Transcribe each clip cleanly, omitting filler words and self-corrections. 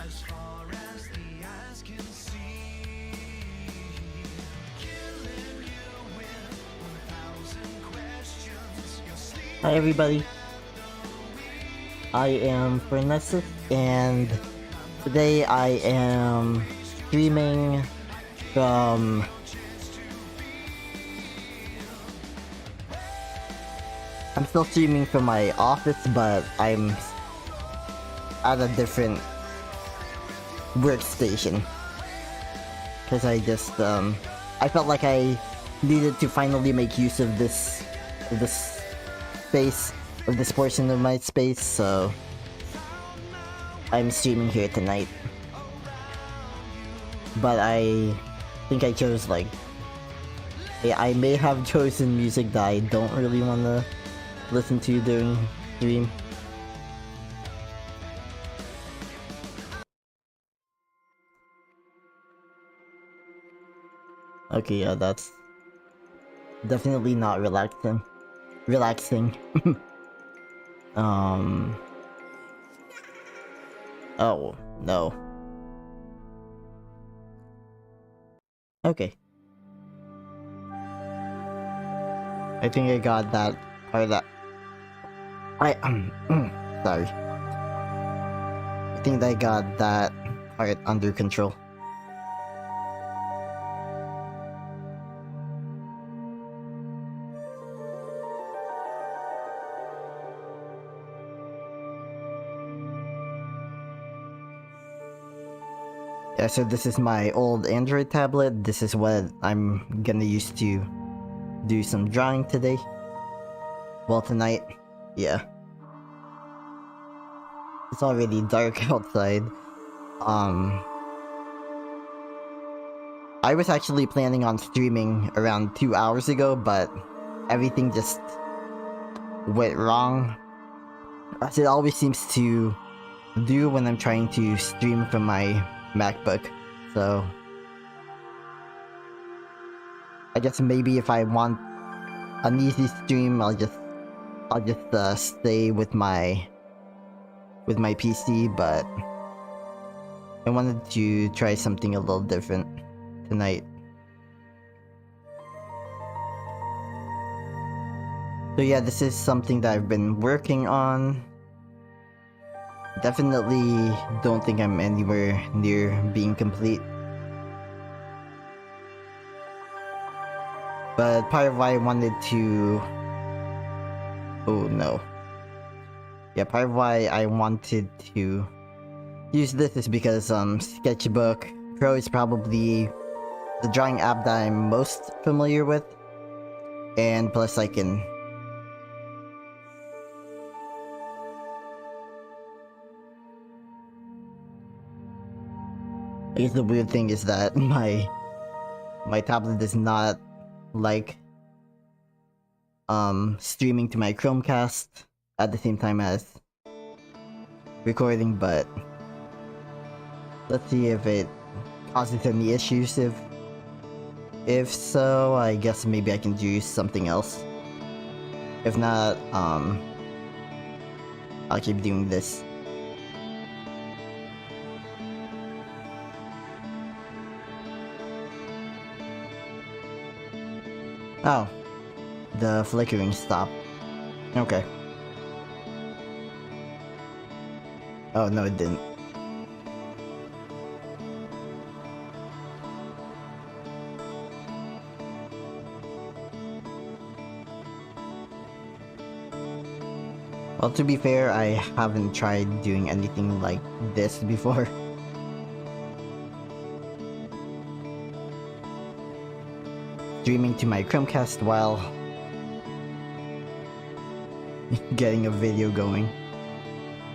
Hi everybody, I am Furnessus, and today I am streaming from I'm still streaming from my office, but I'm at a different workstation because I felt like I needed to finally make use of this space, of this portion of my space, so I'm streaming here tonight. But I think I chose I may have chosen music that I don't really want to listen to during stream. Okay, yeah, that's definitely not relaxing. Oh, no. Okay. I think I got that, or that... sorry. I think I got that part under control. Yeah, so this is my old Android tablet. This is what I'm gonna use to do some drawing today. Well, tonight. Yeah. It's already dark outside. I was actually planning on streaming around 2 hours ago, but everything just went wrong, as it always seems to do when I'm trying to stream from my MacBook. So I guess maybe if I want an easy stream, I'll just stay with my PC, but I wanted to try something a little different tonight. So yeah, this is something that I've been working on. Definitely don't think I'm anywhere near being complete. But part of why I wanted to... Oh no. Yeah, part of why I wanted to use this is because Sketchbook Pro is probably the drawing app that I'm most familiar with. And plus I can... I guess the weird thing is that my tablet does not like streaming to my Chromecast at the same time as recording, but let's see if it causes any issues. If so, I guess maybe I can do something else. If not, I'll keep doing this. Oh, the flickering stopped. Okay. Oh, no, it didn't. Well, to be fair, I haven't tried doing anything like this before. Streaming to my Chromecast while getting a video going,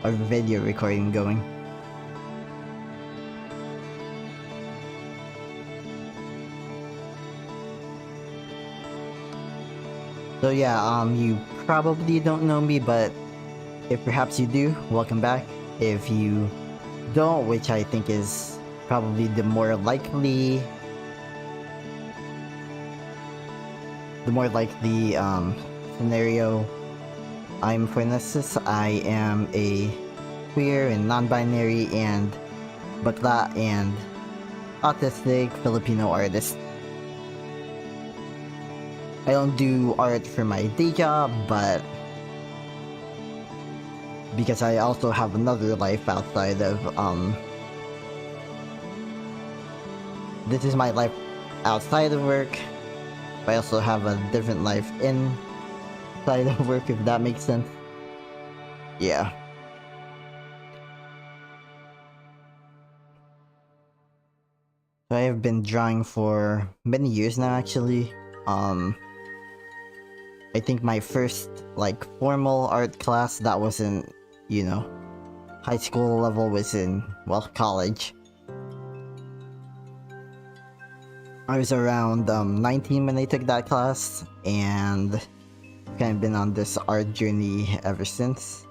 or video recording going. So yeah, you probably don't know me, but if perhaps you do, welcome back. If you don't, which I think is probably the more likely scenario, I'm Furnessus. I am a queer and non-binary and bakla and autistic Filipino artist. I don't do art for my day job, but because I also have another life outside of this is my life outside of work. I also have a different life inside of work, if that makes sense. Yeah. So I have been drawing for many years now, actually. I think my first like formal art class that wasn't, you know, high school level was in, well, college. I was around 19 when I took that class, and kind of been on this art journey ever since.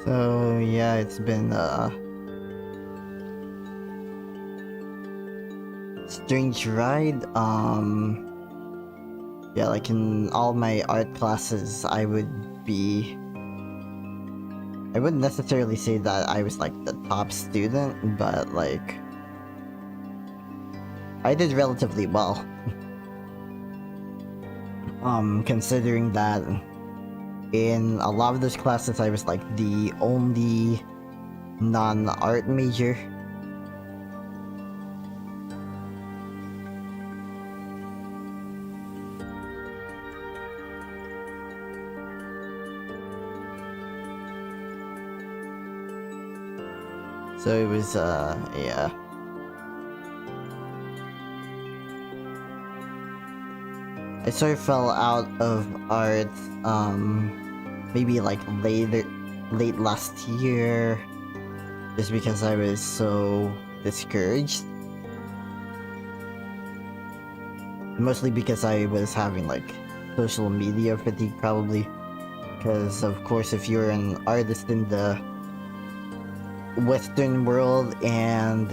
So yeah, it's been a strange ride. Yeah, like in all my art classes, I wouldn't necessarily say that I was like the top student, but like I did relatively well. Considering that in a lot of those classes I was like the only non-art major. So it was yeah. I sort of fell out of art maybe like late last year, just because I was so discouraged. Mostly because I was having like social media fatigue, probably. Because of course, if you're an artist in the Western world and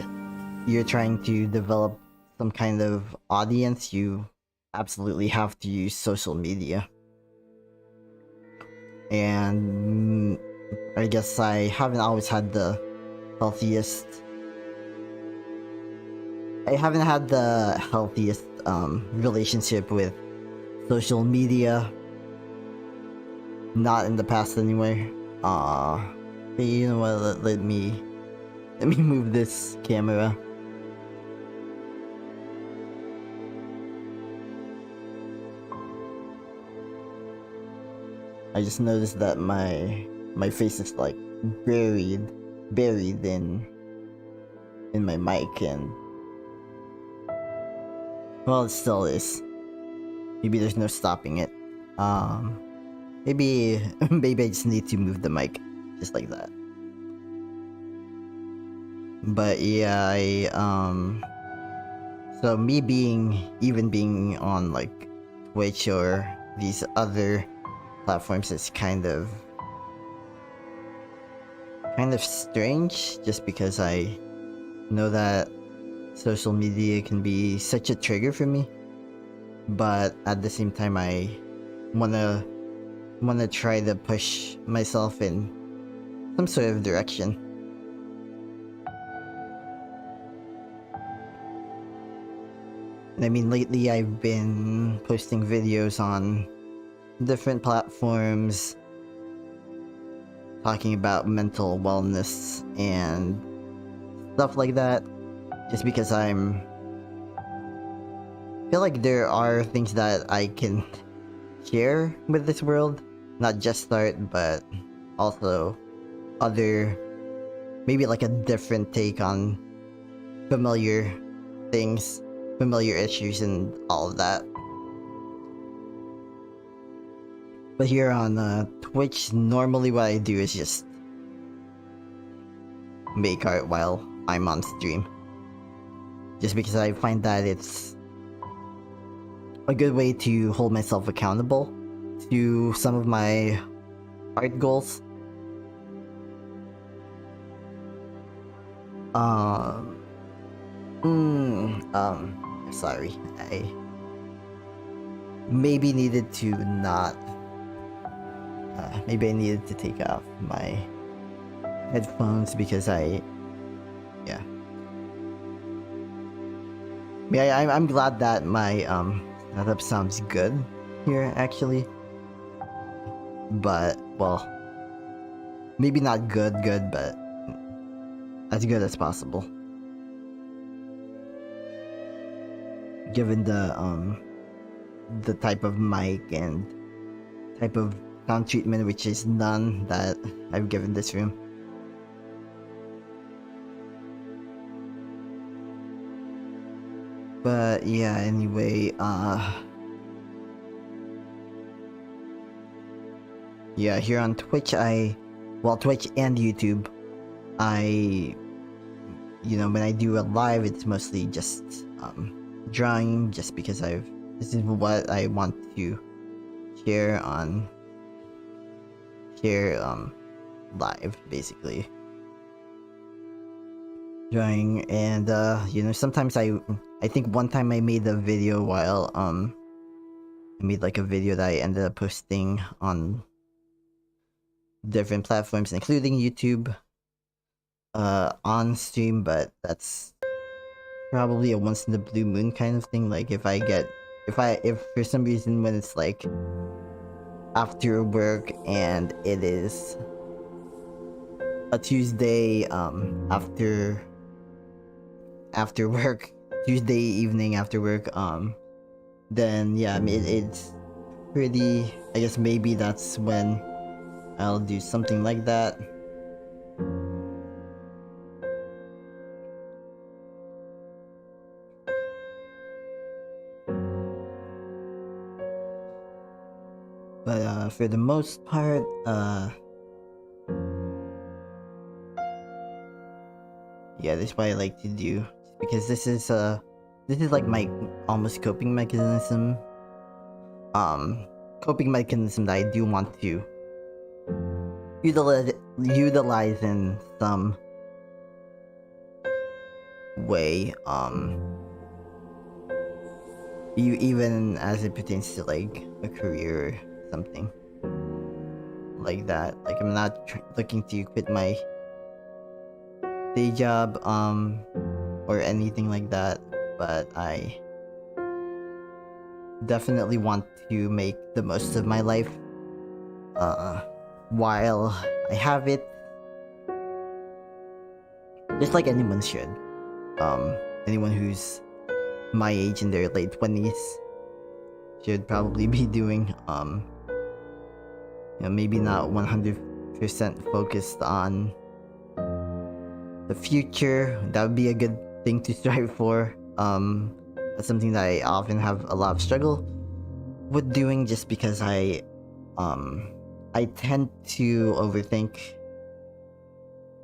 you're trying to develop some kind of audience, you absolutely have to use social media. And I guess I haven't always had the healthiest relationship with social media. Not in the past anyway. Hey, you know what, let me move this camera. I just noticed that my face is like buried in my mic, and well, it still is. Maybe there's no stopping it. Maybe I just need to move the mic just like that. But yeah, so me being on like Twitch or these other platforms is kind of strange, just because I know that social media can be such a trigger for me, but at the same time I wanna try to push myself in some sort of direction. And I mean, lately I've been posting videos on different platforms talking about mental wellness and stuff like that, just because I feel like there are things that I can share with this world, not just art, but also other, maybe like a different take on familiar things, familiar issues, and all of that. But here on Twitch, normally what I do is just make art while I'm on stream, just because I find that it's a good way to hold myself accountable to some of my art goals. Sorry, I maybe needed to not. Maybe I needed to take off my headphones because yeah. I'm glad that my setup sounds good here actually, but well, maybe not good, but as good as possible. Given the type of mic and type of sound treatment, which is none, that I've given this room. But yeah, anyway, yeah, here on Twitch, Twitch and YouTube, when I do a live, it's mostly just drawing, just because this is what I want to share live, basically. Drawing, and sometimes I think one time I made a video while I made like a video that I ended up posting on different platforms, including YouTube, on stream, but that's probably a once in the blue moon kind of thing. Like if for some reason when it's like after work and it is a Tuesday after work, Tuesday evening after work, then yeah, I mean it's pretty, I guess maybe that's when I'll do something like that. But for the most part, yeah, this is what I like to do, because this is like my almost coping mechanism. Coping mechanism that I do want to utilize in some way. Even as it pertains to like a career or something like that. Like I'm not looking to quit my day job or anything like that, but I definitely want to make the most of my life while I have it, just like anyone should. Anyone who's my age in their late 20s should probably be doing. Maybe not 100% focused on the future. That would be a good thing to strive for. That's something that I often have a lot of struggle with doing, just because I tend to overthink.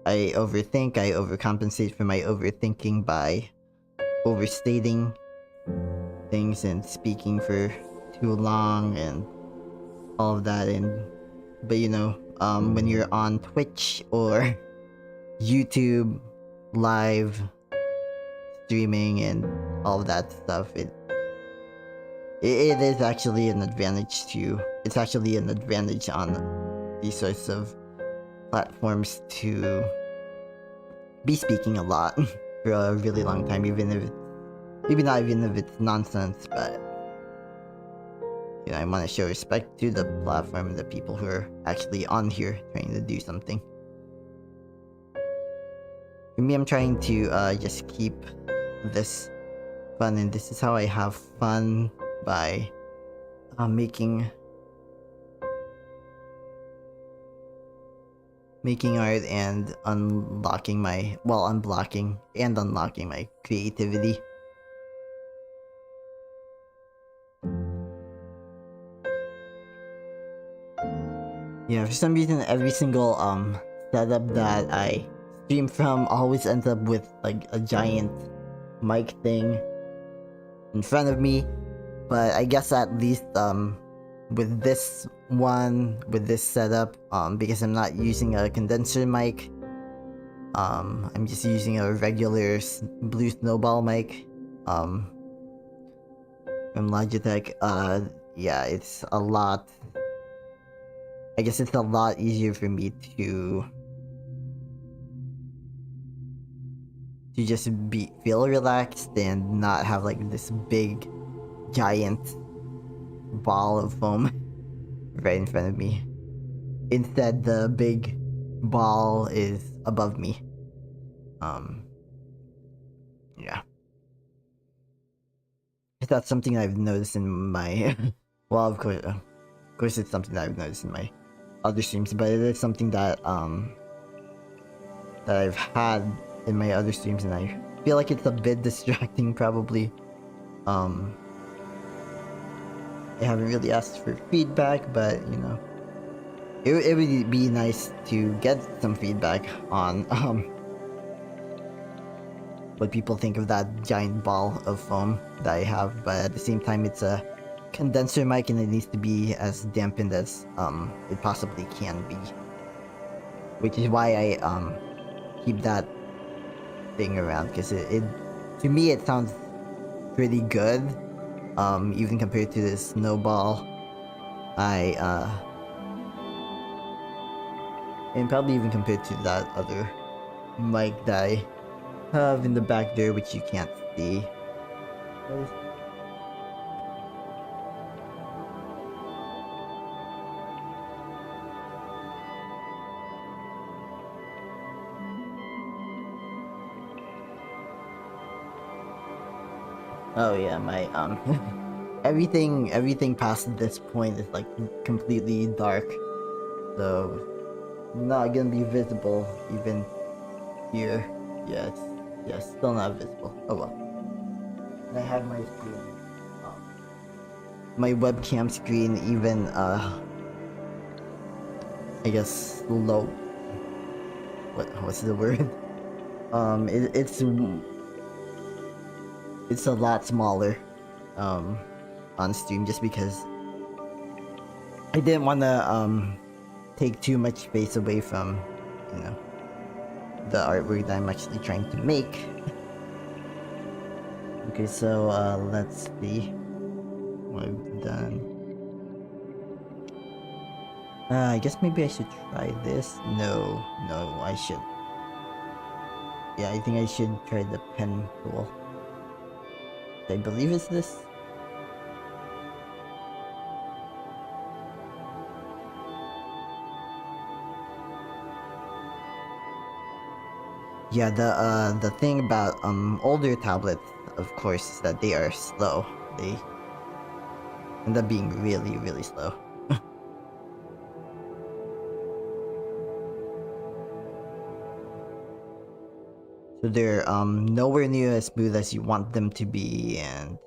I overcompensate for my overthinking by overstating things and speaking for too long and all of that. But when you're on Twitch or YouTube live streaming and all of that stuff, it is actually an advantage it's actually an advantage on these sorts of platforms to be speaking a lot for a really long time, even if it's nonsense. But I want to show respect to the platform and the people who are actually on here trying to do something. For me, I'm trying to just keep this fun, and this is how I have fun, by making art and unblocking my creativity. Yeah, for some reason every single setup that I stream from always ends up with like a giant mic thing in front of me. But I guess at least with this one with this setup, because I'm not using a condenser mic. I'm just using a regular blue snowball mic from Logitech. Yeah, it's a lot. I guess it's a lot easier for me to just feel relaxed and not have like this big giant ball of foam right in front of me. Instead, the big ball is above me. Yeah. That's something I've noticed in my well, of course it's something that I've noticed in my other streams, but it is something that that I've had in my other streams, and I feel like it's a bit distracting probably. I haven't really asked for feedback, but you know, it would be nice to get some feedback on what people think of that giant ball of foam that I have. But at the same time, it's a condenser mic and it needs to be as dampened as it possibly can be, which is why I keep that thing around, because it to me it sounds pretty good, even compared to this snowball. And probably even compared to that other mic that I have in the back there, which you can't see. Oh yeah, my everything past this point is like completely dark, so not gonna be visible even here. Yeah, it's still not visible. Oh well. And I have my screen, my webcam screen even I guess low. What's the word? It's a lot smaller on stream, just because I didn't want to take too much space away from, you know, the artwork that I'm actually trying to make. Okay, so let's see what I've done. I guess maybe I should try this. No, I should. Yeah, I think I should try the pen tool. I believe it's this. Yeah, the thing about older tablets, of course, is that they are slow. They end up being really, really slow. So they're nowhere near as smooth as you want them to be, and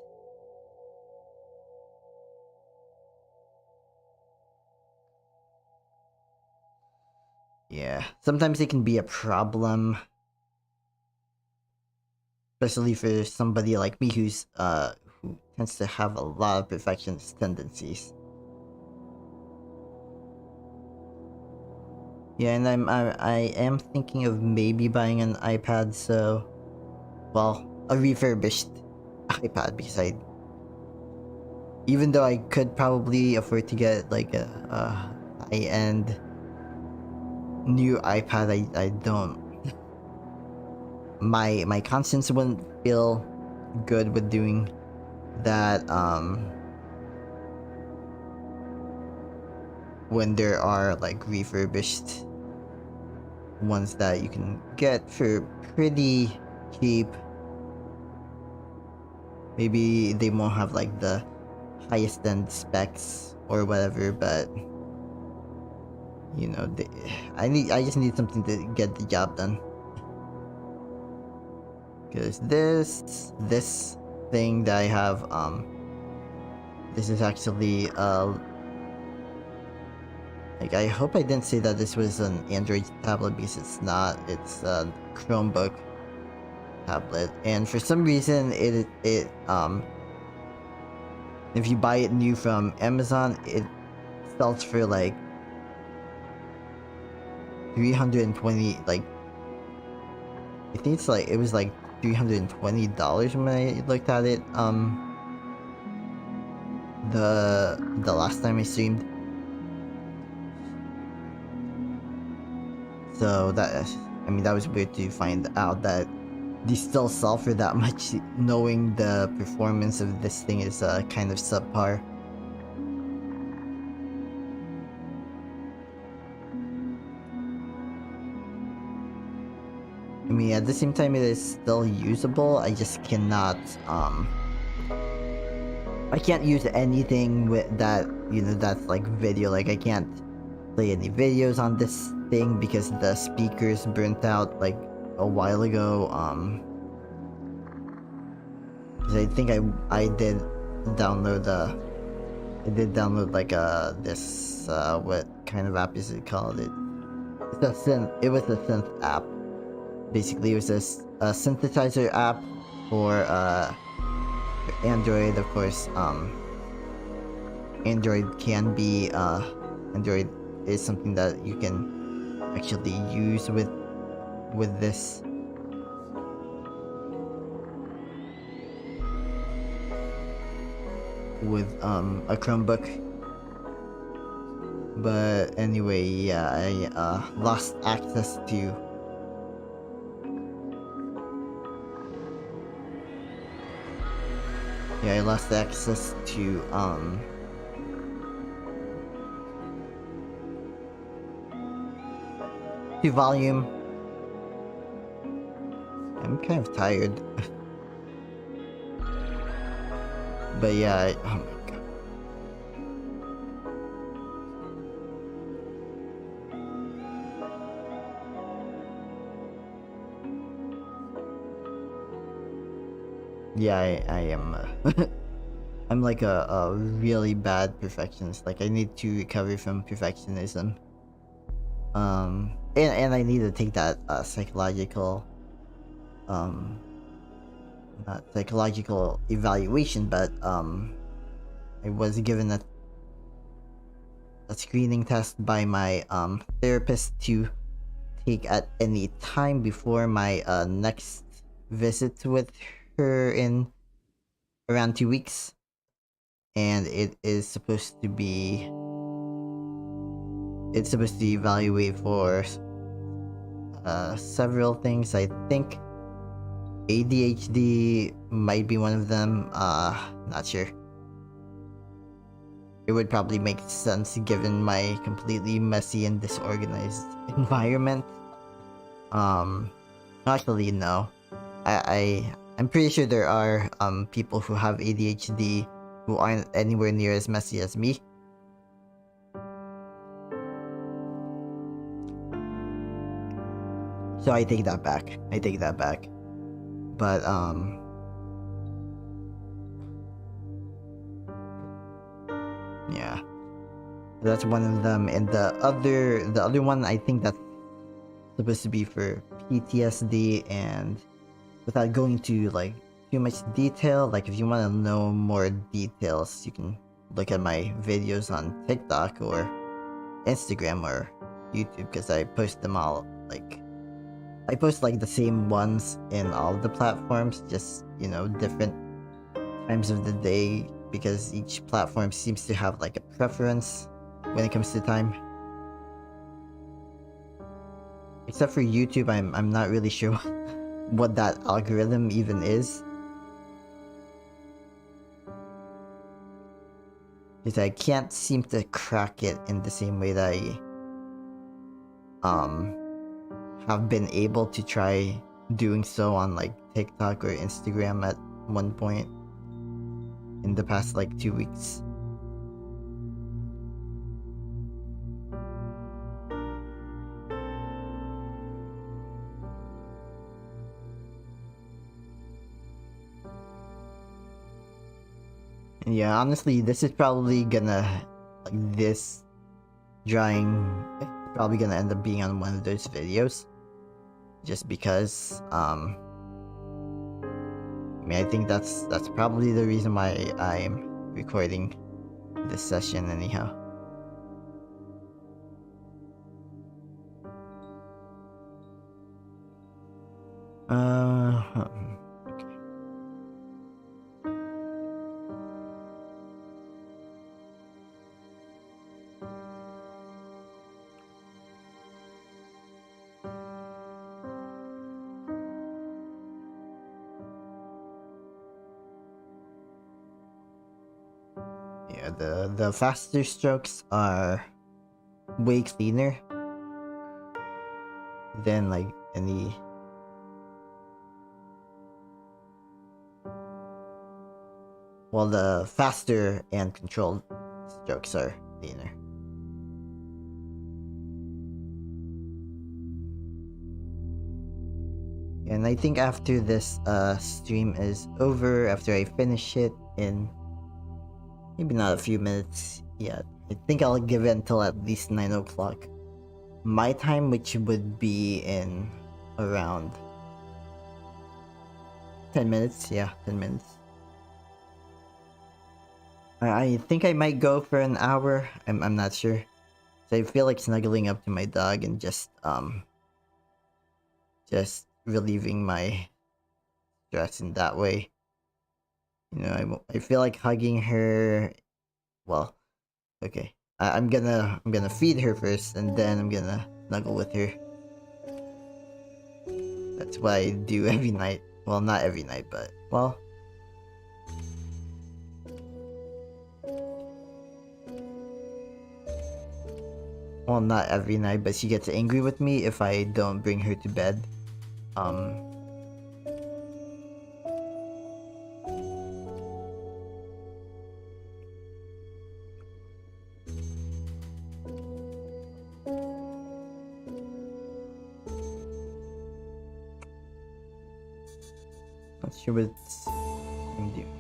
yeah, sometimes it can be a problem, especially for somebody like me who tends to have a lot of perfectionist tendencies. Yeah, and I am thinking of maybe buying an iPad, so, well, a refurbished iPad, because even though I could probably afford to get like a high-end new iPad, I don't. My conscience wouldn't feel good with doing that when there are like refurbished ones that you can get for pretty cheap. Maybe they won't have like the highest end specs or whatever, but you know, I just need something to get the job done. Because this thing that I have, this is actually like, I hope I didn't say that this was an Android tablet, because it's not. It's a Chromebook tablet, and for some reason it if you buy it new from Amazon, it sells for like 320, like I think it's like, it was like $320 when I looked at it the last time I streamed. So that, I mean, that was weird to find out that they still sell for that much, knowing the performance of this thing is kind of subpar. I mean, at the same time, it is still usable. I just cannot, I can't use anything with that, you know, that's like video. Like, I can't play any videos on this thing because the speakers burnt out like a while ago. 'Cause I think I did download like this what kind of app is it called? It's a synth. It was a synth app. Basically, it was a synthesizer app for Android, of course. Android can be Android is something that you can actually use with this. With a Chromebook. But anyway, yeah, I lost access to to volume. I'm kind of tired. But yeah, oh my god. Yeah, I am I'm like a really bad perfectionist. Like, I need to recover from perfectionism. And I need to take that psychological not psychological evaluation, but I was given a screening test by my therapist to take at any time before my next visit with her in around 2 weeks, and it's supposed to evaluate for several things. I think ADHD might be one of them. Not sure. It would probably make sense given my completely messy and disorganized environment. Actually, no. I'm pretty sure there are people who have ADHD who aren't anywhere near as messy as me. So I take that back. But yeah, that's one of them. And the other one, I think that's supposed to be for PTSD. And without going into like too much detail, like if you want to know more details, you can look at my videos on TikTok or Instagram or YouTube, because I post them all. Like, I post like the same ones in all the platforms, just, you know, different times of the day, because each platform seems to have like a preference when it comes to time. Except for YouTube, I'm not really sure what that algorithm even is. Because I can't seem to crack it in the same way that I have been able to try doing so on like TikTok or Instagram at one point in the past like 2 weeks. And yeah, honestly, this is probably gonna, like, this drawing is probably gonna end up being on one of those videos, just because I mean, I think that's probably the reason why I'm recording this session anyhow. Okay. Yeah, the faster strokes are way cleaner than like any. Well, the faster and controlled strokes are cleaner. And I think after this stream is over, after I finish it in maybe not a few minutes yet, I think I'll give it until at least 9 o'clock my time, which would be in around 10 minutes. Yeah, 10 minutes. I think I might go for an hour. I'm not sure. So I feel like snuggling up to my dog and just relieving my stress in that way. You know, I feel like hugging her. Well, okay. I'm gonna feed her first, and then I'm gonna snuggle with her. That's what I do every night. Well, not every night, but well, not every night. But she gets angry with me if I don't bring her to bed. Um, not sure what I'm doing.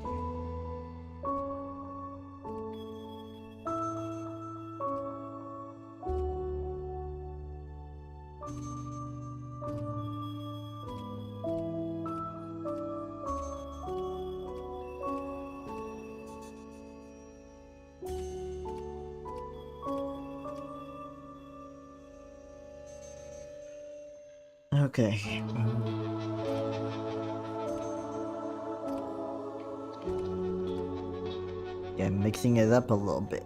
Okay. Yeah, mixing it up a little bit.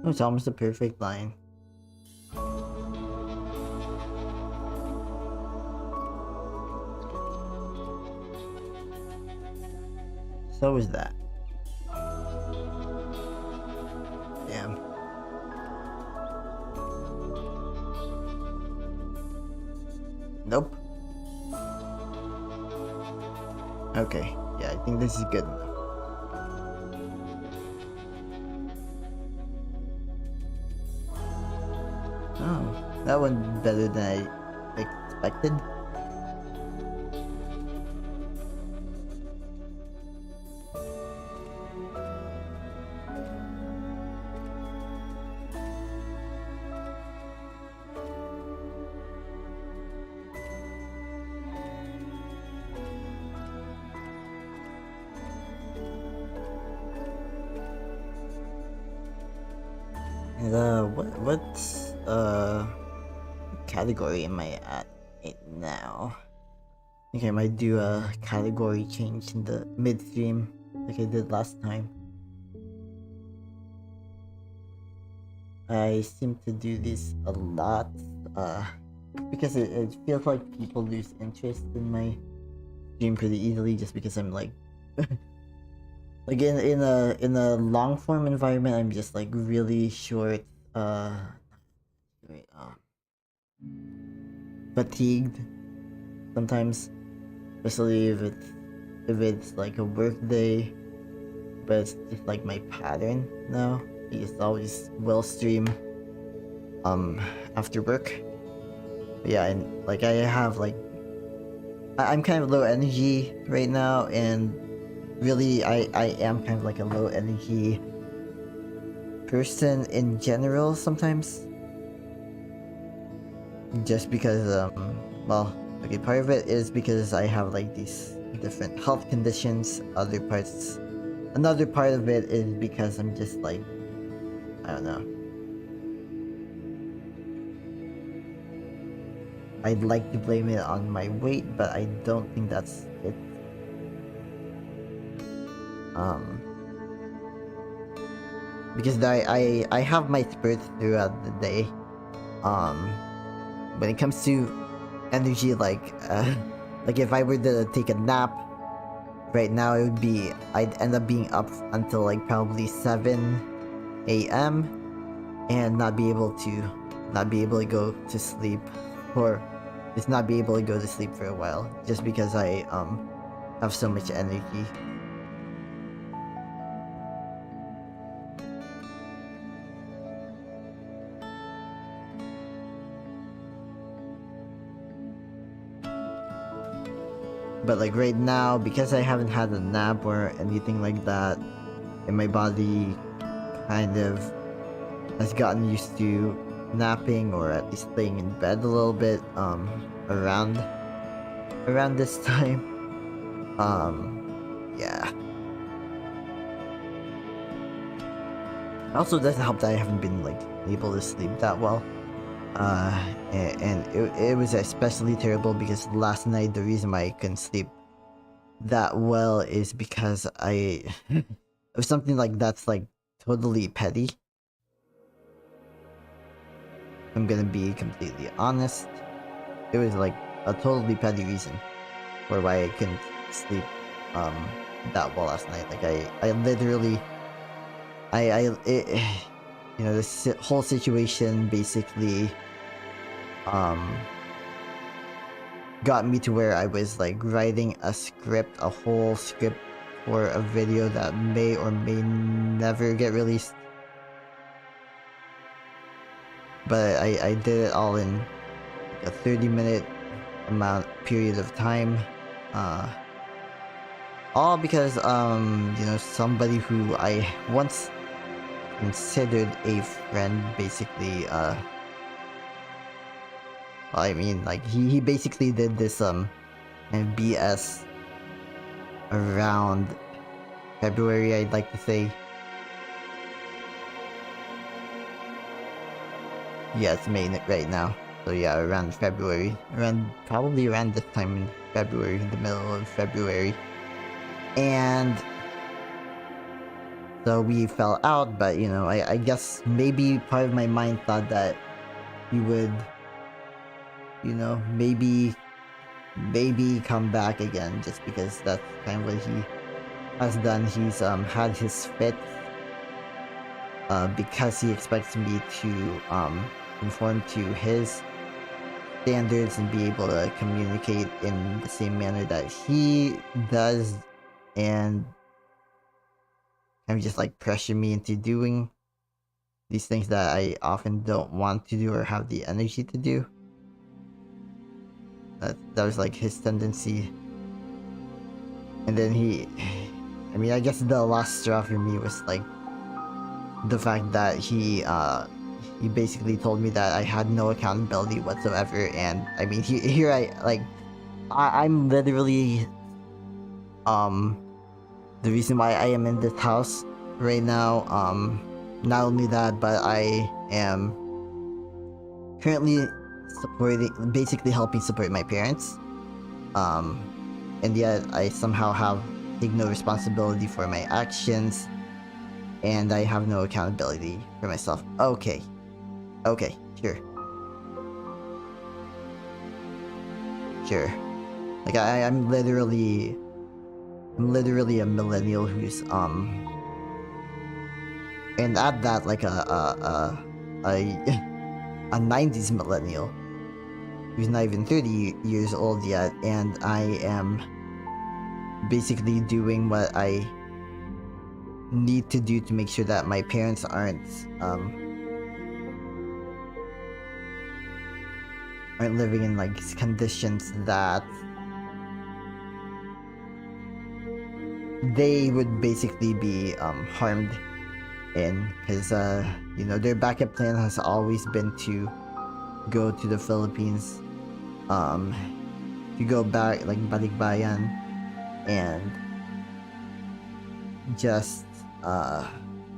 Oh, it's almost a perfect line. So is that. Damn. Nope. Okay. Yeah, I think this is good enough. Oh, that went better than I expected. And what category am I at right now? I think I might do a category change in the midstream like I did last time. I seem to do this a lot, because it feels like people lose interest in my stream pretty easily just because I'm like like in a long form environment I'm just like really short, wait, fatigued sometimes. especially if it's like a work day, but it's just like my pattern now. I just always will stream after work. But yeah, and like I have like I'm kind of low energy right now, and really I am kind of like a low energy person in general sometimes, just because well, okay, part of it is because I have like these different health conditions. Another part of it is because I'm just like, I don't know, I'd like to blame it on my weight, but I don't think that's it. Because I have my spurts throughout the day. When it comes to energy, like if I were to take a nap right now, I'd end up being up until like probably 7 a.m. and not be able to go to sleep, or just not be able to go to sleep for a while, just because I have so much energy. But like right now, because I haven't had a nap or anything like that, and my body kind of has gotten used to napping, or at least laying in bed a little bit around this time. Yeah. It also doesn't help that I haven't been like able to sleep that well. And it was especially terrible because last night the reason why I couldn't sleep that well is because it was something like that's like totally petty. I'm gonna be completely honest. It was like a totally petty reason for why I couldn't sleep that well last night. Like I literally you know, this whole situation basically got me to where I was like writing a whole script for a video that may or may never get released. But I did it all in a 30-minute period of time. All because you know, somebody who I once considered a friend basically I mean, like he basically did this and BS around February, I'd like to say. Yeah, it's May right now. So yeah, around February. Probably around this time in February, in the middle of February. And so we fell out, but you know, I guess maybe part of my mind thought that he would, you know, maybe come back again, just because that's kind of what he has done. He's had his fit because he expects me to conform to his standards and be able to communicate in the same manner that he does, and kind of just like pressure me into doing these things that I often don't want to do or have the energy to do. That was like his tendency. And then I mean, I guess the last straw for me was like the fact that he basically told me that I had no accountability whatsoever. And I mean, I'm literally the reason why I am in this house right now. Not only that, but I am currently basically helping support my parents. And yet I somehow take no responsibility for my actions, and I have no accountability for myself. Okay, sure. Like I'm literally a millennial who's and at that, like a 90s millennial who's not even 30 years old yet, and I am basically doing what I need to do to make sure that my parents aren't living in like conditions that they would basically be harmed in, because you know, their backup plan has always been to go to the Philippines, to go back like balikbayan and just I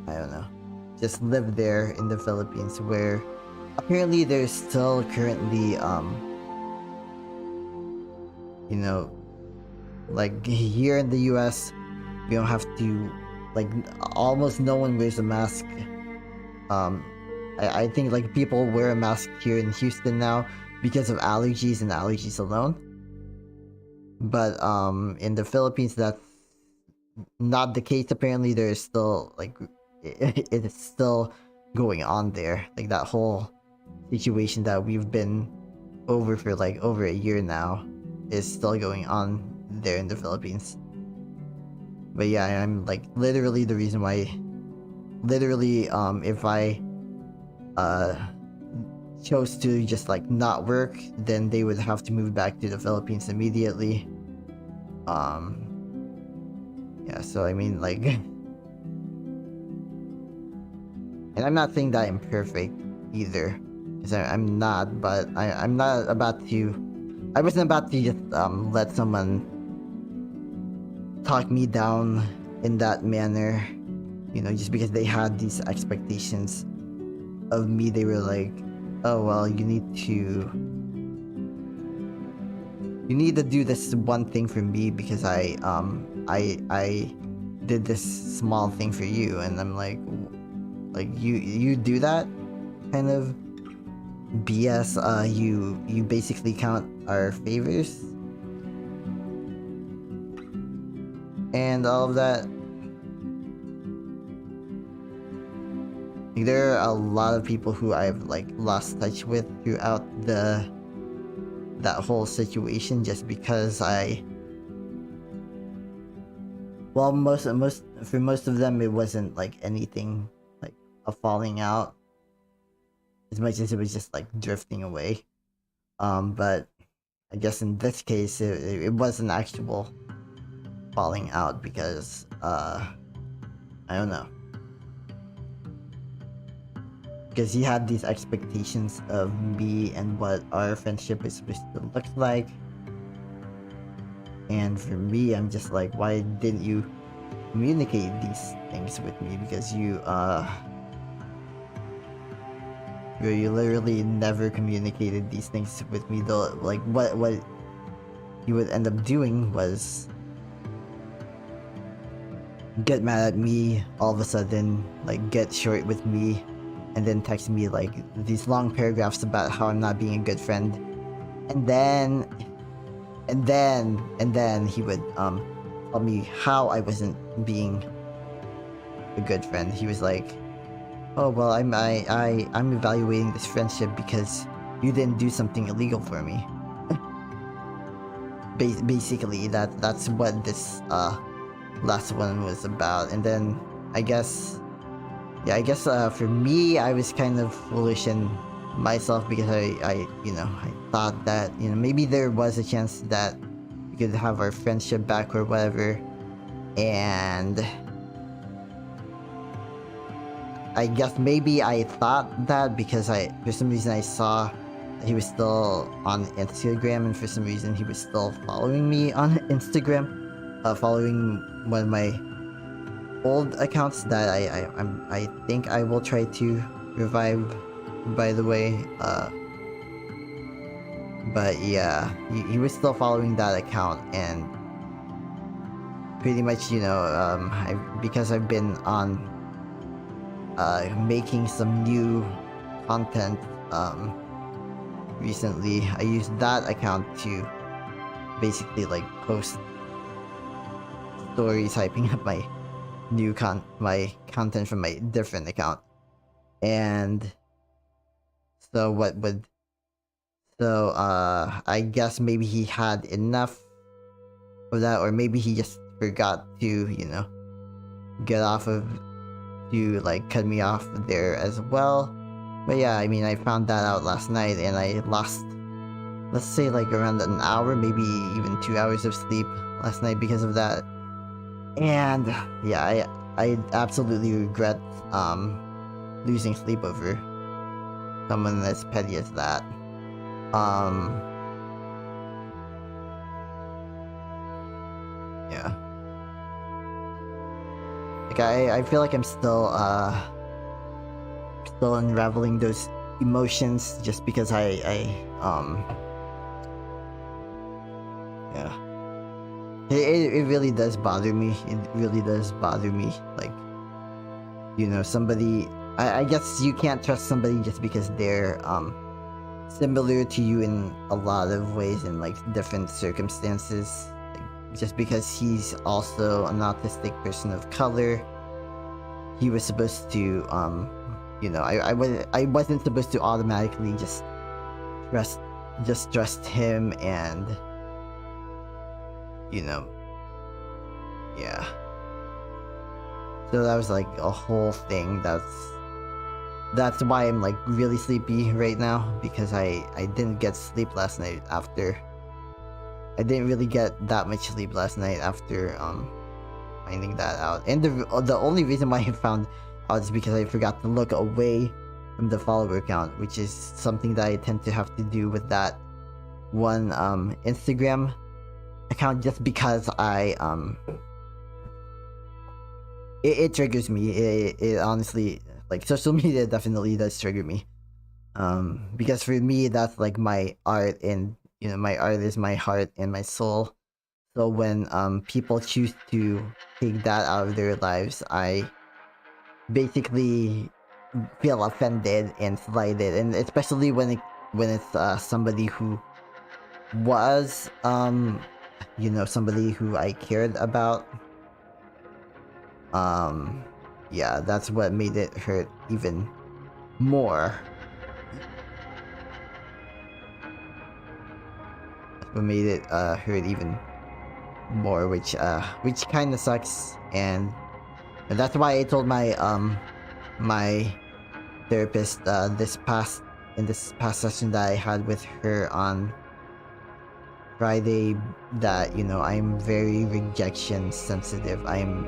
don't know, just live there in the Philippines, where apparently there's still currently you know, like here in the US we don't have to, like, almost no one wears a mask. I think like people wear a mask here in Houston now because of allergies and allergies alone, but in the Philippines that's not the case. Apparently there's still like it is still going on there, like that whole situation that we've been over for like over a year now is still going on there in the Philippines. But yeah, I'm like literally the reason why, literally if I chose to just like not work, then they would have to move back to the Philippines immediately. Yeah, so I mean, like, and I'm not saying that I'm perfect either, because I'm not, but I'm not about to, I wasn't about to just let someone talk me down in that manner, you know, just because they had these expectations of me. They were like, oh well, you need to do this one thing for me because I did this small thing for you. And I'm like you do that kind of BS. You basically count our favors and all of that. Like, there are a lot of people who I've like lost touch with throughout that whole situation, just because well, for most of them it wasn't like anything like a falling out, as much as it was just like drifting away. But I guess in this case it was an actual falling out, because I don't know, because he had these expectations of me and what our friendship is supposed to look like. And for me, I'm just like, why didn't you communicate these things with me? Because you literally never communicated these things with me, though. Like, what you would end up doing was get mad at me all of a sudden, like get short with me, and then text me like these long paragraphs about how I'm not being a good friend. And then he would tell me how I wasn't being a good friend. He was like, oh well, I'm evaluating this friendship because you didn't do something illegal for me. Basically that's what this last one was about. And then I guess for me, I was kind of foolish in myself, because I thought that, you know, maybe there was a chance that we could have our friendship back or whatever. And I guess maybe I thought that because for some reason I saw that he was still on Instagram, and for some reason he was still following me on Instagram, following one of my old accounts that I think I will try to revive, by the way. But yeah, he was still following that account, and pretty much, you know, because I've been on making some new content recently, I used that account to basically like post stories hyping up my my content from my different account. And so I guess maybe he had enough of that, or maybe he just forgot to, get off of, to like cut me off there as well. But yeah, I mean, I found that out last night, and I lost, let's say, like around an hour, maybe even 2 hours of sleep last night because of that. And yeah, I absolutely regret losing sleep over someone as petty as that. Yeah. Like I feel like I'm still unraveling those emotions just because I yeah. It really does bother me. It really does bother me. Like, somebody, I guess you can't trust somebody just because they're similar to you in a lot of ways, in like different circumstances. Like, just because he's also an autistic person of color, he was supposed to I wasn't supposed to automatically just trust him, and yeah. So that was like a whole thing. That's why I'm like really sleepy right now, because I didn't get sleep last night after. I didn't really get that much sleep last night after finding that out. And the only reason why I found out is because I forgot to look away from the follower count, which is something that I tend to have to do with that one Instagram account, just because it triggers me. It honestly, like, social media definitely does trigger me, because for me that's like my art, and my art is my heart and my soul. So when people choose to take that out of their lives, I basically feel offended and slighted, and especially when it's somebody who was somebody who I cared about. Yeah, that's what made it hurt even more. That's what made it hurt even more, which kind of sucks. And that's why I told my my therapist this past session that I had with her on Friday, that I'm very rejection sensitive. I am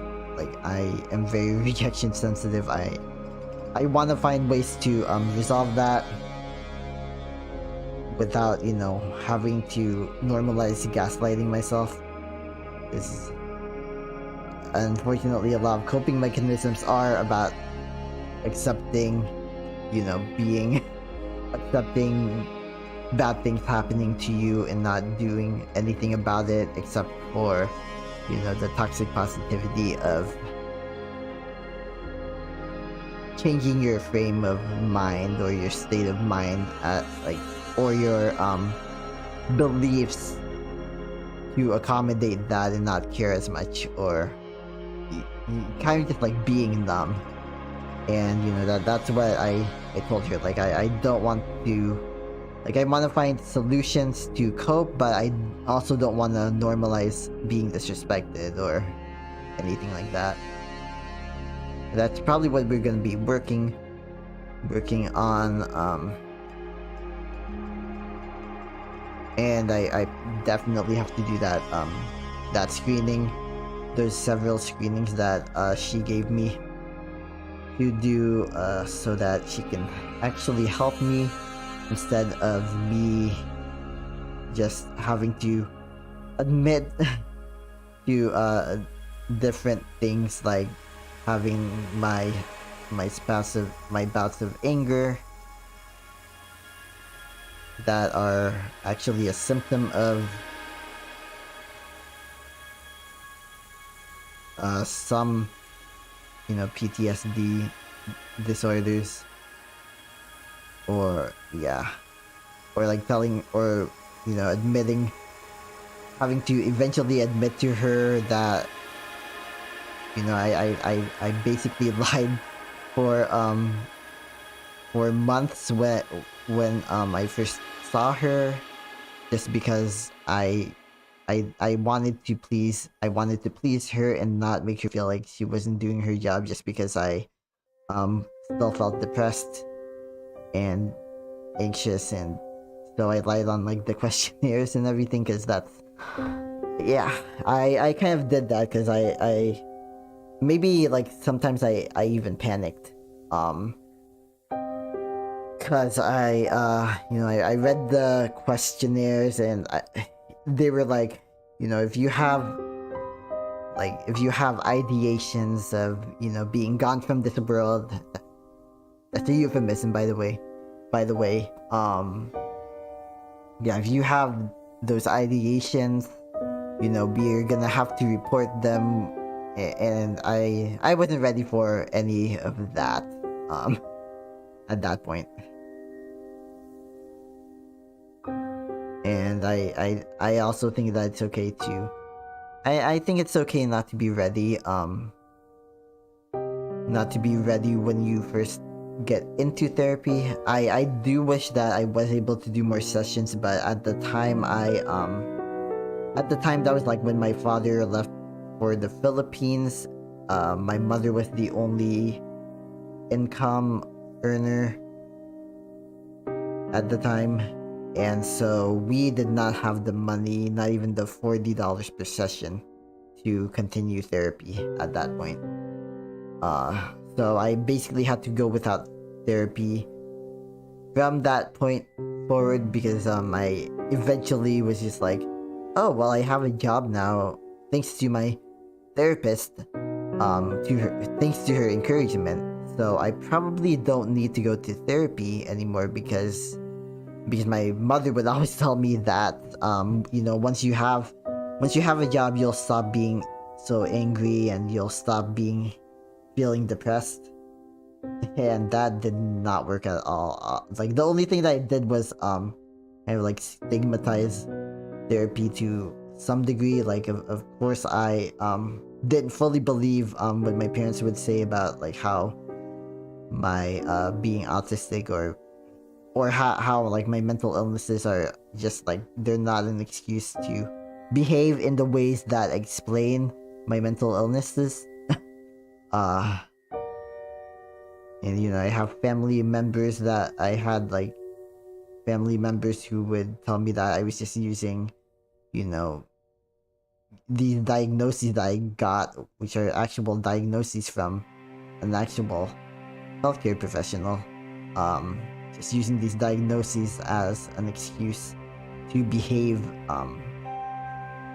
very rejection sensitive. I want to find ways to resolve that without having to normalize gaslighting myself. This, unfortunately, a lot of coping mechanisms are about accepting accepting bad things happening to you and not doing anything about it, except for the toxic positivity of changing your frame of mind, or your state of mind, or your beliefs, to accommodate that and not care as much, or kind of just like being numb. And that's what I told her. Like, I don't want to, like, I want to find solutions to cope, but I also don't want to normalize being disrespected or anything like that. That's probably what we're gonna be working on. And I definitely have to do that that screening. There's several screenings that she gave me to do, so that she can actually help me, instead of me just having to admit to different things, like having my bouts of anger that are actually a symptom of some PTSD disorders, or like telling, or admitting, having to eventually admit to her that I basically lied for months when I first saw her, just because I I wanted to please her and not make her feel like she wasn't doing her job just because I still felt depressed and anxious, and so I lied on like the questionnaires and everything, because that's, yeah, I kind of did that because I maybe like sometimes I even panicked, because I read the questionnaires, and they were like, if you have ideations of being gone from this world. That's a euphemism, by the way. Yeah, if you have those ideations, we're gonna have to report them, and I wasn't ready for any of that at that point. And I also think that it's okay to I think it's okay not to be ready, when you first get into therapy. I do wish that I was able to do more sessions, but at the time that was like when my father left for the Philippines. My mother was the only income earner at the time, and so we did not have the money, not even the $40 per session, to continue therapy at that point. So I basically had to go without therapy from that point forward, because I eventually was just like, oh well, I have a job now thanks to my therapist, thanks to her encouragement. So I probably don't need to go to therapy anymore, because my mother would always tell me that once you have a job, you'll stop being so angry and you'll stop feeling depressed. And that did not work at all. Like, the only thing that I did was kind of like stigmatize therapy to some degree. Like, of course I didn't fully believe what my parents would say about like how my being autistic, or how like my mental illnesses are just like, they're not an excuse to behave in the ways that explain my mental illnesses. And I have family members who would tell me that I was just using these diagnoses that I got, which are actual diagnoses from an actual healthcare professional, just using these diagnoses as an excuse to behave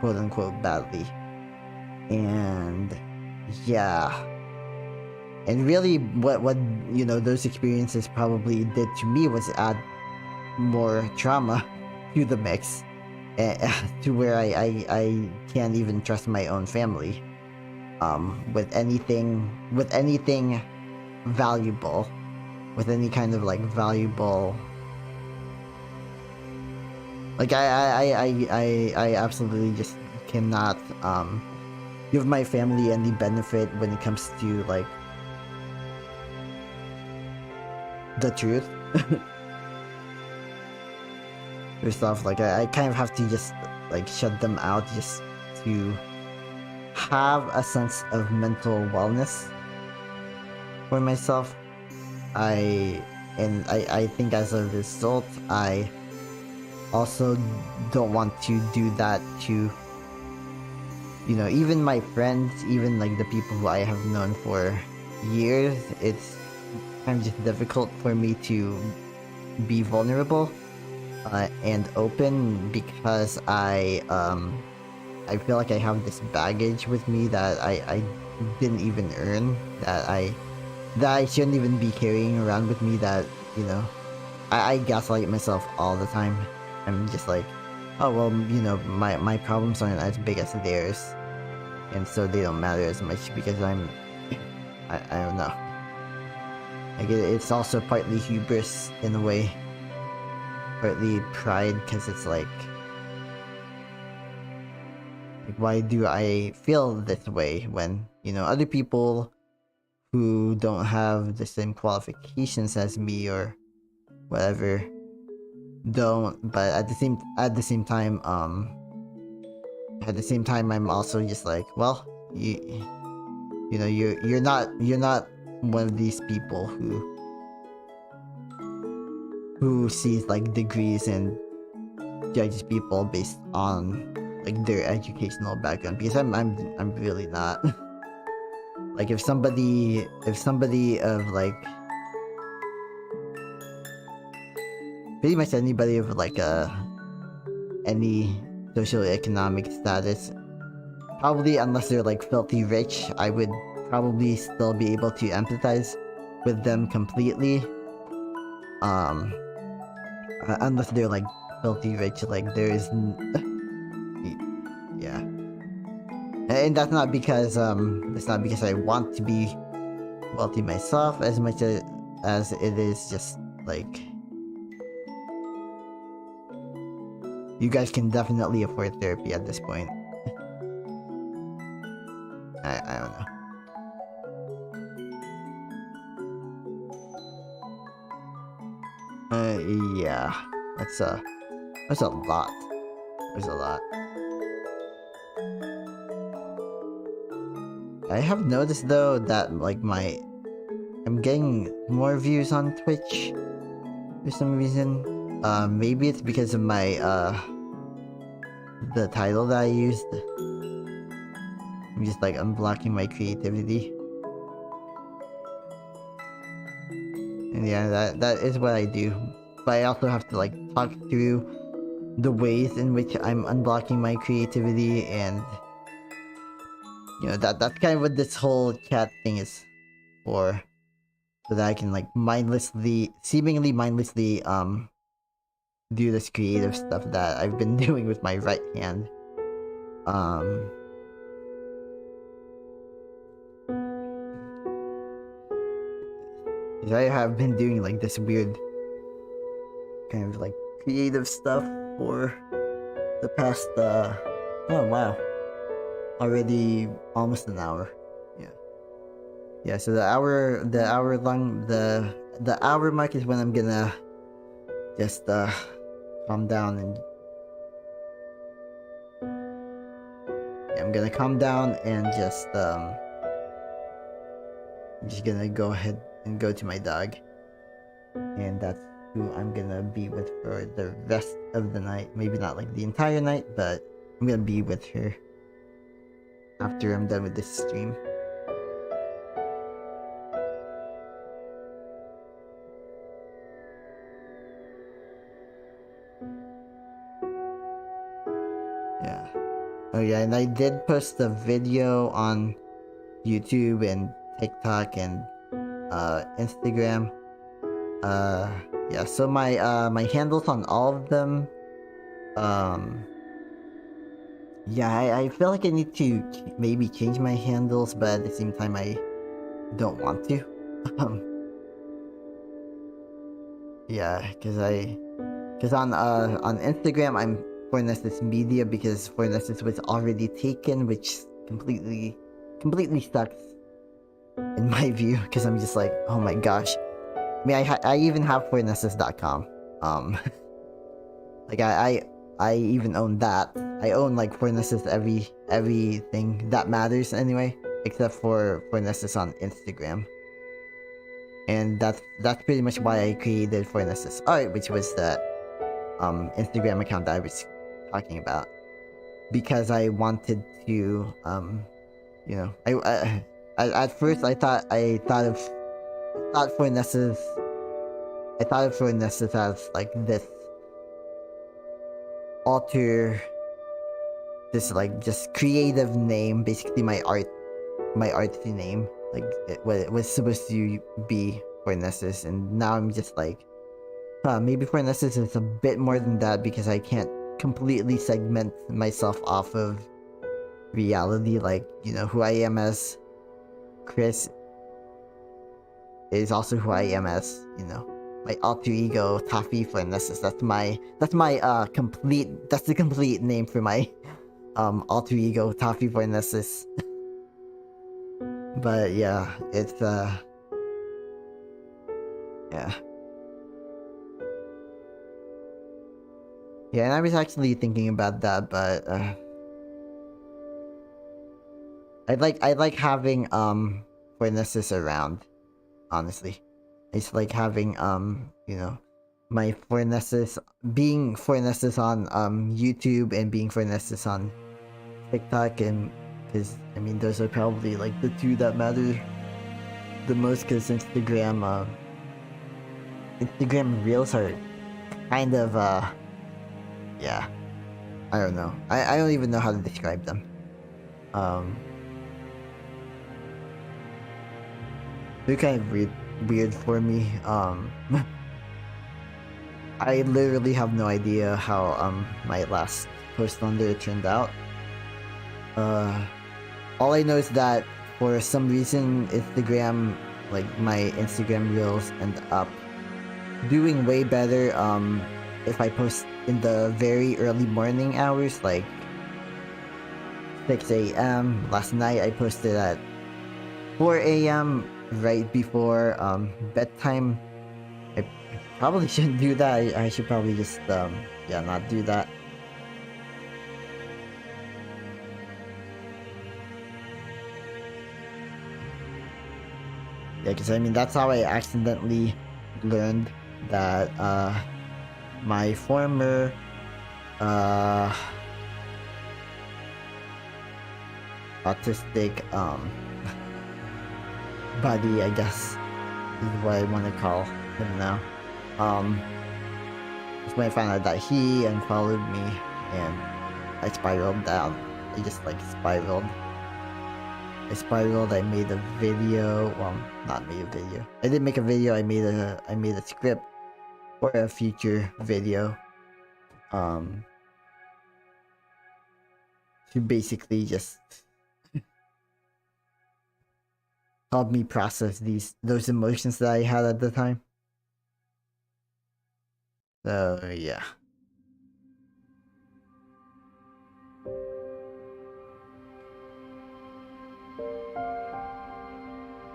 quote unquote badly. And yeah, and really what those experiences probably did to me was add more trauma to the mix, to where I can't even trust my own family with anything valuable, with any kind of like valuable, like I absolutely just cannot give my family any benefit when it comes to like the truth. Or stuff like I kind of have to just like shut them out just to have a sense of mental wellness for myself. I think as a result, I also don't want to do that to even my friends, even like the people who I have known for years. It's kind of just difficult for me to be vulnerable and open, because I feel like I have this baggage with me that I didn't even earn, that I shouldn't even be carrying around with me, that I gaslight myself all the time. I'm just like, oh well, my problems aren't as big as theirs, and so they don't matter as much because I don't know. Like it's also partly hubris in a way, partly pride, because it's like why do I feel this way when other people who don't have the same qualifications as me or whatever don't, but at the same time at the same time, I'm also just like, well, you know, you're not one of these people who sees like degrees and judges people based on like their educational background, because I'm really not. Like if somebody of like pretty much anybody of like any socioeconomic status, probably unless they're like filthy rich, I would probably still be able to empathize with them completely. Unless they're like filthy rich, like yeah. And that's not because I want to be wealthy myself as much as it is just like you guys can definitely afford therapy at this point. I don't know. Yeah. That's a lot. There's a lot. I have noticed though that like I'm getting more views on Twitch for some reason. Maybe it's because of my the title that I used. I'm just like unblocking my creativity. And yeah, that is what I do. But I also have to like talk through the ways in which I'm unblocking my creativity, and you know that's kind of what this whole chat thing is for. So that I can like seemingly mindlessly do this creative stuff that I've been doing with my right hand. Um 'Cause I have been doing like this weird kind of like creative stuff for the past oh wow, already almost an hour. Yeah, so the hour mark is when I'm gonna just calm down, and yeah, I'm gonna calm down and just I'm just gonna go ahead and go to my dog, and that's who I'm gonna be with for the rest of the night. Maybe not like the entire night, but I'm gonna be with her after I'm done with this stream. Yeah. Oh yeah, and I did post a video on YouTube and TikTok and Instagram. Yeah, so my handles on all of them. Yeah, I feel like I need to maybe change my handles, but at the same time I don't want to. Um, yeah, cause on Instagram I'm Fornessus Media, because Fornessus was already taken, which completely sucks in my view, because I'm just like, oh my gosh. I mean, I even have Fornessus.com. Like I even own that. I own like Fornessus everything that matters anyway, except for Fornessus on Instagram. And that's pretty much why I created Fornessus Art, which was that Instagram account that I was talking about, because I wanted to you know, at first I thought of Fornessus as like this like just creative name, basically my artsy name, like it was supposed to be Fornessus, and now I'm just like, maybe Fornessus is a bit more than that, because I can't completely segment myself off of reality. Like, you know, who I am as Chris is also who I am as, you know, my alter ego Taffy Fornessus. That's the complete name for my alter ego Taffy Fornessus. But yeah, it's yeah. Yeah, and I was actually thinking about that, but I like having Fornesses around, honestly. It's like having my Fornesses being Fornesses on YouTube and being Fornesses on TikTok, and because I mean those are probably like the two that matter the most, because Instagram Reels are kind of yeah, I don't know. I don't even know how to describe them. They're kind of weird for me. I literally have no idea how my last post on there turned out. All I know is that for some reason Instagram, like my Instagram Reels end up doing way better if I post in the very early morning hours, like 6 a.m. Last night I posted at 4 a.m. right before bedtime. I probably shouldn't do that. I should probably just not do that. Yeah, because I mean that's how I accidentally learned that my former autistic buddy, I guess is what I want to call him now. It's when I found out that he unfollowed me and I spiraled down. I just like spiraled. I made a video. Well, not made a video. I didn't make a video. I made a script for a future video. To basically just help me process those emotions that I had at the time. So yeah.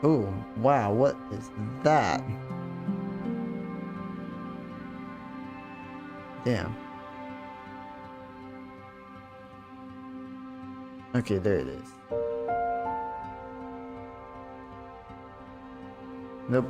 Oh wow, what is that? Damn. Okay, there it is. Nope.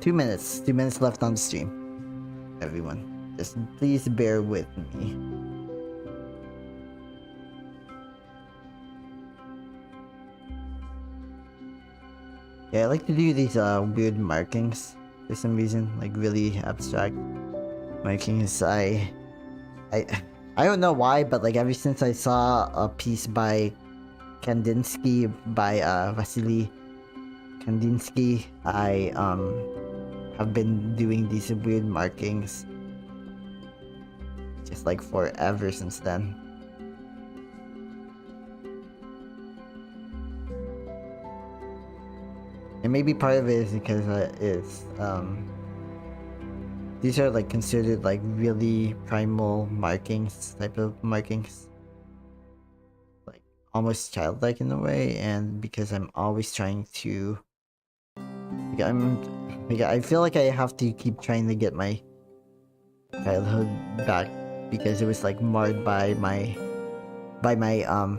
Two minutes left on the stream. Everyone, just please bear with me. Yeah, I like to do these weird markings for some reason, like really abstract markings. I don't know why, but like ever since I saw a piece by Kandinsky by Vasily Kandinsky, I have been doing these weird markings just like forever since then. And maybe part of it is because these are like considered like really primal markings, type of markings, like almost childlike in a way. And because I'm always trying to, I feel like I have to keep trying to get my childhood back, because it was like marred by my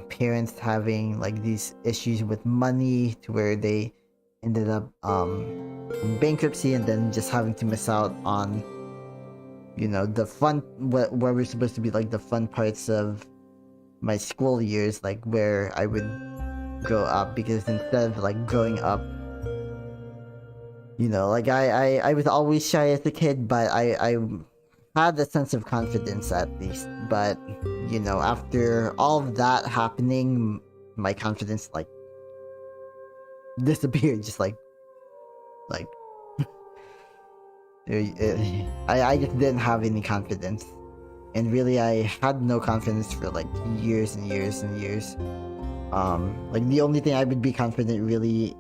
parents having like these issues with money, to where they ended up in bankruptcy, and then just having to miss out on the fun, what were supposed to be like the fun parts of my school years, like where I would grow up. Because instead of like growing up, like I was always shy as a kid, but I had a sense of confidence at least. But after all of that happening, my confidence like disappeared, just like I just didn't have any confidence. And really, I had no confidence for like years and years and years. Like the only thing I would be confident really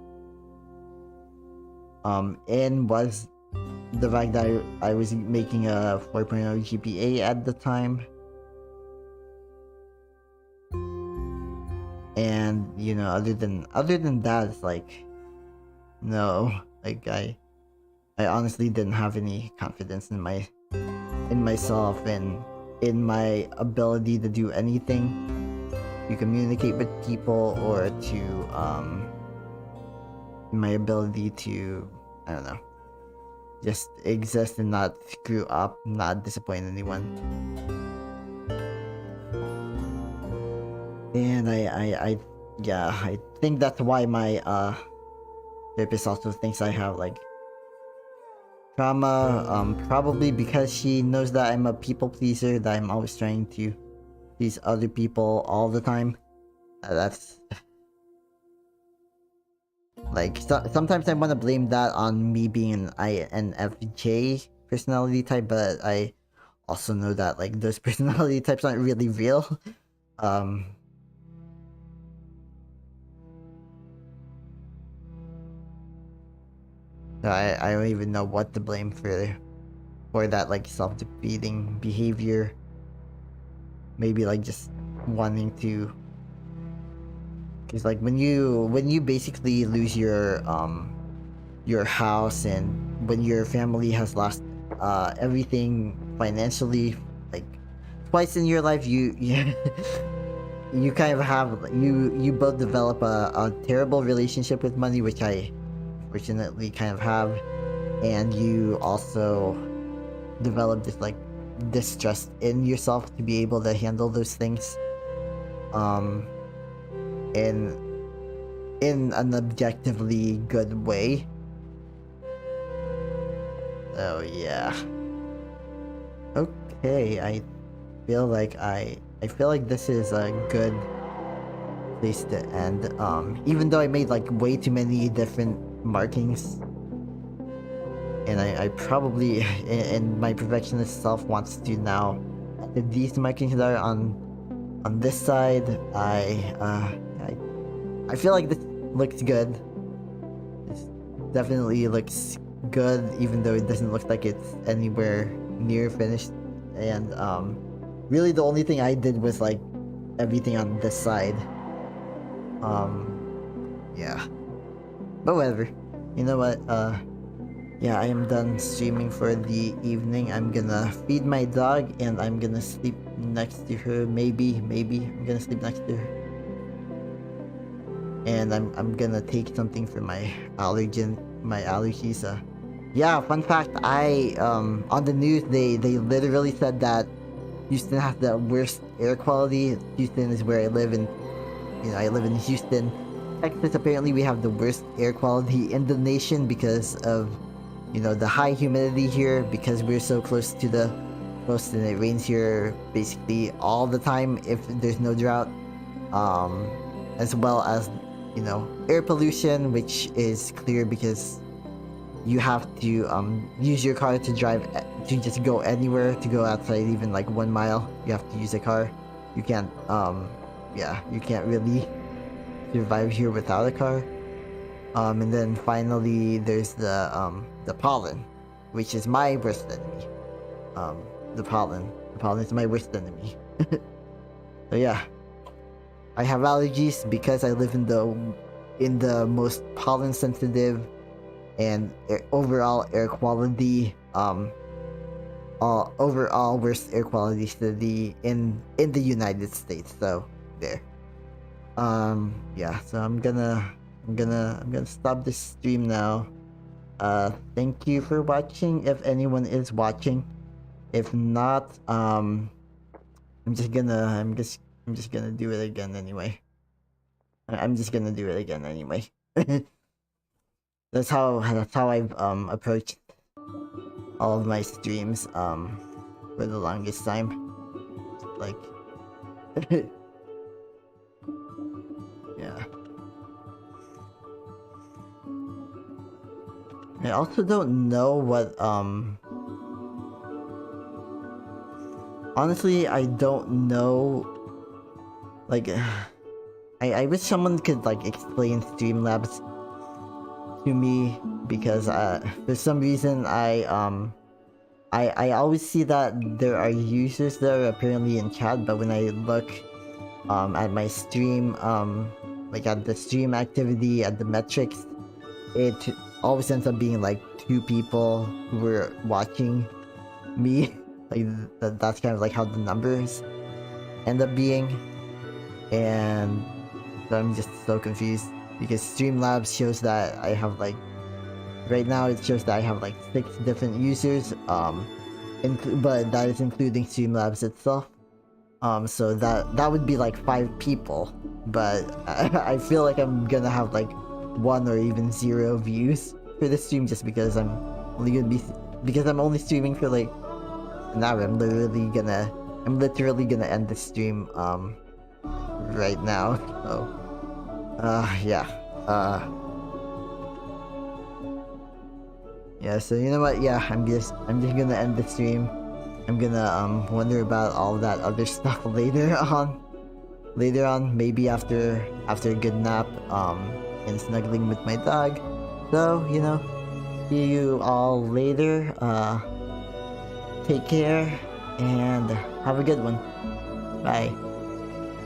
in was the fact that I was making a 4.0 GPA at the time. And you know, other than that, it's like, no, like I honestly didn't have any confidence in myself and in my ability to do anything, to communicate with people, or to my ability to, I don't know, just exist and not screw up, not disappoint anyone. And I think that's why my therapist also thinks I have like trauma, probably because she knows that I'm a people pleaser, that I'm always trying to please other people all the time. That's like, sometimes I want to blame that on me being an INFJ personality type, but I also know that like those personality types aren't really real. I don't even know what to blame for that like self-defeating behavior. Maybe like just wanting to, because like when you basically lose your house, and when your family has lost everything financially, like twice in your life, you you kind of have, you both develop a terrible relationship with money, which I fortunately kind of have, and you also develop this like distrust in yourself to be able to handle those things in an objectively good way. Oh yeah. Okay, I feel like this is a good place to end. Even though I made like way too many different markings, and I probably and my perfectionist self wants to now edit these markings that are on this side. I feel like this looks good. This definitely looks good, even though it doesn't look like it's anywhere near finished. And really the only thing I did was like everything on this side. Yeah, but whatever. You know what, yeah, I am done streaming for the evening. I'm gonna feed my dog and I'm gonna sleep next to her. Maybe I'm gonna sleep next to her. And I'm gonna take something for my allergies. Yeah, fun fact, I on the news they literally said that Houston has the worst air quality. Houston is where I live, and you know, I live in Houston, Texas. Apparently we have the worst air quality in the nation because of, you know, the high humidity here, because we're so close to the coast and it rains here basically all the time if there's no drought. As well as, you know, air pollution, which is clear because you have to use your car to drive, to just go anywhere, to go outside even like 1 mile. You have to use a car. You can't yeah, you can't really survive here without a car. And then finally there's the pollen, which is my worst enemy. The pollen is my worst enemy. So yeah, I have allergies because I live in the most pollen sensitive and overall air quality overall worst air quality city in the United States. So there. Yeah, so I'm gonna stop this stream now. Thank you for watching, if anyone is watching. If not, I'm just gonna do it again anyway. I'm just gonna do it again anyway. That's how I've approached all of my streams for the longest time. Like yeah. I also don't know what honestly, I don't know, like I wish someone could like explain Streamlabs to me, because for some reason I always see that there are users there apparently in chat, but when I look at my stream, like at the stream activity, at the metrics, it always ends up being like 2 people who were watching me. Like that's kind of like how the numbers end up being, and so I'm just so confused because Streamlabs shows that I have like right now it shows that I have like 6 different users, but that is including Streamlabs itself. So that would be like 5 people, but I feel like I'm gonna have like 1 or even 0 views for the stream just because I'm only streaming for like an hour. I'm literally gonna end the stream right now. So yeah. Yeah, so you know what? Yeah, I'm just gonna end the stream. I'm gonna wonder about all that other stuff later on. Maybe after a good nap and snuggling with my dog. So, you know, see you all later. Take care and have a good one. Bye.